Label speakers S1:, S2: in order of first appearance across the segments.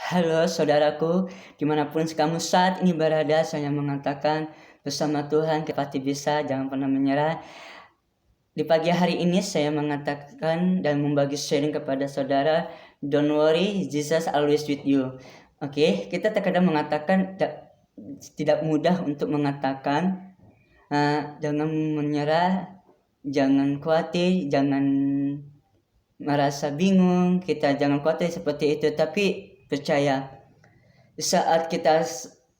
S1: Halo saudaraku, dimanapun kamu saat ini berada, saya mengatakan bersama Tuhan kita pasti bisa, jangan pernah menyerah. Di pagi hari ini saya mengatakan dan membagi sharing kepada saudara, don't worry, Jesus always with you. Oke, kita terkadang mengatakan tidak mudah untuk mengatakan jangan menyerah, jangan khawatir, jangan merasa bingung, kita jangan khawatir seperti itu, tapi percaya saat kita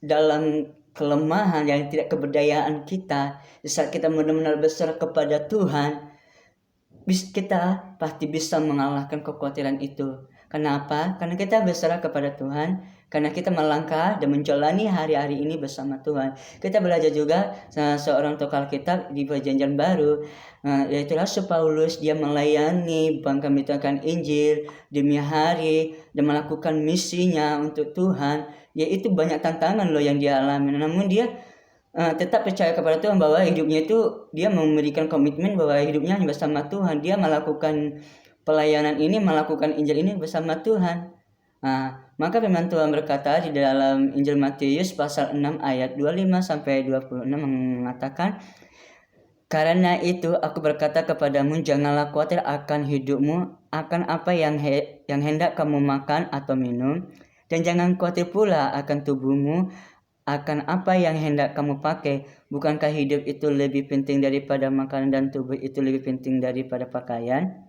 S1: dalam kelemahan yang tidak keberdayaan kita, saat kita benar-benar besar kepada Tuhan, kita pasti bisa mengalahkan kekhawatiran itu. Kenapa? Karena kita berserah kepada Tuhan, karena kita melangkah dan menjalani hari-hari ini bersama Tuhan. Kita belajar juga seorang tokoh Alkitab di Perjanjian Baru, yaitu Rasul Paulus. Dia melayani bahkan memberitakan Injil demi hari dan melakukan misinya untuk Tuhan. Yaitu banyak tantangan loh yang dia alami, namun dia tetap percaya kepada Tuhan bahwa hidupnya itu dia memberikan komitmen bahwa hidupnya hanya bersama Tuhan. Dia melakukan pelayanan ini, melakukan Injil ini bersama Tuhan. Maka firman Tuhan berkata di dalam Injil Matius pasal 6 ayat 25 sampai 26 mengatakan, karena itu aku berkata kepadamu, janganlah khawatir akan hidupmu, akan apa yang hendak kamu makan atau minum, dan jangan khawatir pula akan tubuhmu, akan apa yang hendak kamu pakai. Bukankah hidup itu lebih penting daripada makanan dan tubuh itu lebih penting daripada pakaian?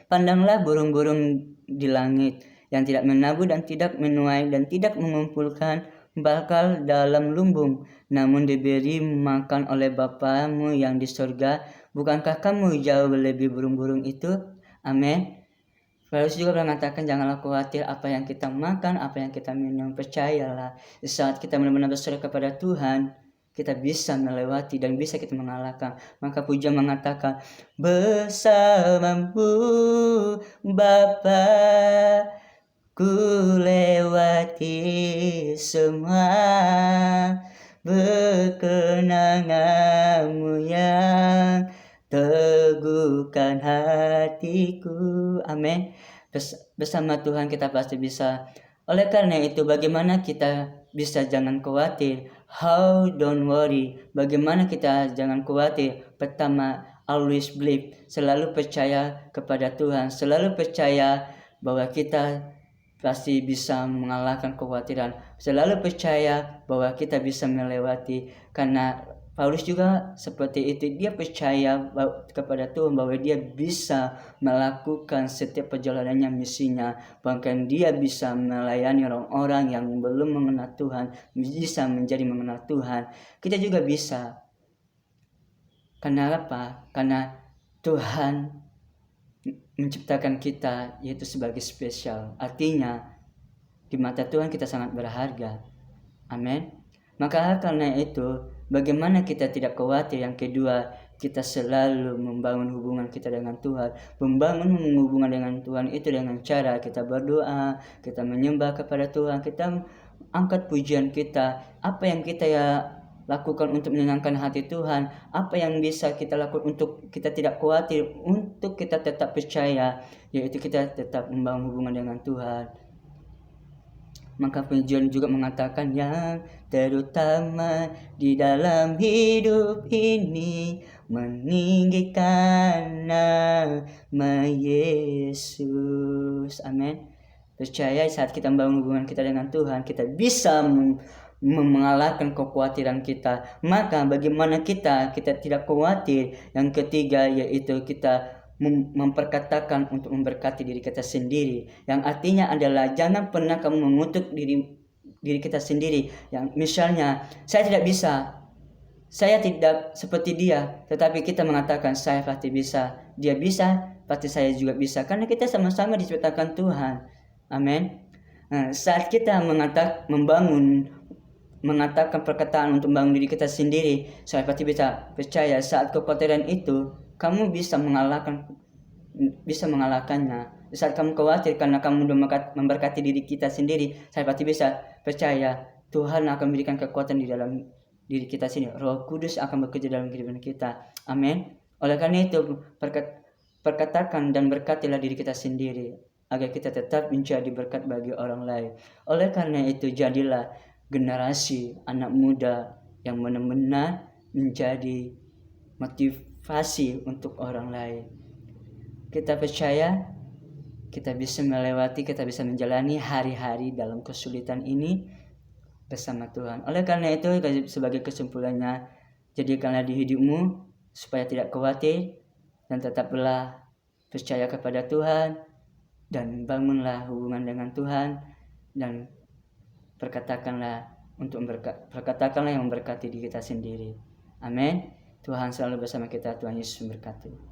S1: Pandanglah burung-burung di langit yang tidak menabur dan tidak menuai dan tidak mengumpulkan bakal dalam lumbung, namun diberi makan oleh Bapamu yang di surga. Bukankah kamu jauh lebih burung-burung itu? Amin. Paulus juga mengatakan janganlah khawatir apa yang kita makan, apa yang kita minum. Percayalah, saat kita benar-benar berserah kepada Tuhan, kita bisa melewati dan bisa kita mengalahkan. Maka pujian mengatakan, bersamamu Bapa, ku lewati semua berkenanganmu yang teguhkan hatiku. Amin. Bersama Tuhan kita pasti bisa. Oleh karena itu, bagaimana kita bisa jangan khawatir? How don't worry? Bagaimana kita jangan khawatir? Pertama, always believe. Selalu percaya kepada Tuhan. Selalu percaya bahwa kita pasti bisa mengalahkan kekhawatiran. Selalu percaya bahwa kita bisa melewati, karena Paulus juga seperti itu. Dia percaya kepada Tuhan bahwa dia bisa melakukan setiap perjalanannya, misinya. Bahkan dia bisa melayani orang-orang yang belum mengenal Tuhan, bisa menjadi mengenal Tuhan. Kita juga bisa. Karena apa? Karena Tuhan menciptakan kita yaitu sebagai spesial. Artinya di mata Tuhan kita sangat berharga. Amin. Maka karena itu, bagaimana kita tidak khawatir? Yang kedua, kita selalu membangun hubungan kita dengan Tuhan. Membangun hubungan dengan Tuhan itu dengan cara kita berdoa, kita menyembah kepada Tuhan, kita angkat pujian kita. Apa yang kita lakukan untuk menyenangkan hati Tuhan, apa yang bisa kita lakukan untuk kita tidak khawatir, untuk kita tetap percaya, yaitu kita tetap membangun hubungan dengan Tuhan. Maka pujian juga mengatakan yang terutama di dalam hidup ini meninggikan nama Yesus. Amin. Percaya saat kita membangun hubungan kita dengan Tuhan, kita bisa mengalahkan kekhawatiran kita. Maka bagaimana kita tidak khawatir? Yang ketiga yaitu kita memperkatakan untuk memberkati diri kita sendiri, yang artinya adalah jangan pernah kamu mengutuk diri kita sendiri. Yang misalnya, saya tidak bisa, saya tidak seperti dia, tetapi kita mengatakan saya pasti bisa, dia bisa, pasti saya juga bisa, karena kita sama-sama diciptakan Tuhan. Amin. Saat kita mengatakan perkataan untuk membangun diri kita sendiri, saya pasti bisa, percaya saat kekhawatiran itu kamu bisa mengalahkannya. Saat kamu khawatir karena kamu memberkati diri kita sendiri, saya pasti bisa, percaya Tuhan akan memberikan kekuatan di dalam diri kita sendiri. Roh Kudus akan bekerja dalam kehidupan kita. Amin. Oleh karena itu, perkatakan dan berkatilah diri kita sendiri. agar kita tetap menjadi berkat bagi orang lain. Oleh karena itu, jadilah generasi anak muda yang benar-benar menjadi motivasi untuk orang lain. Kita percaya kita bisa melewati, kita bisa menjalani hari-hari dalam kesulitan ini bersama Tuhan. Oleh karena itu, sebagai kesimpulannya, jadikanlah di hidupmu supaya tidak khawatir dan tetaplah percaya kepada Tuhan dan bangunlah hubungan dengan Tuhan dan perkatakanlah yang memberkati diri kita sendiri. Amin. Tuhan selalu bersama kita. Tuhan Yesus memberkati.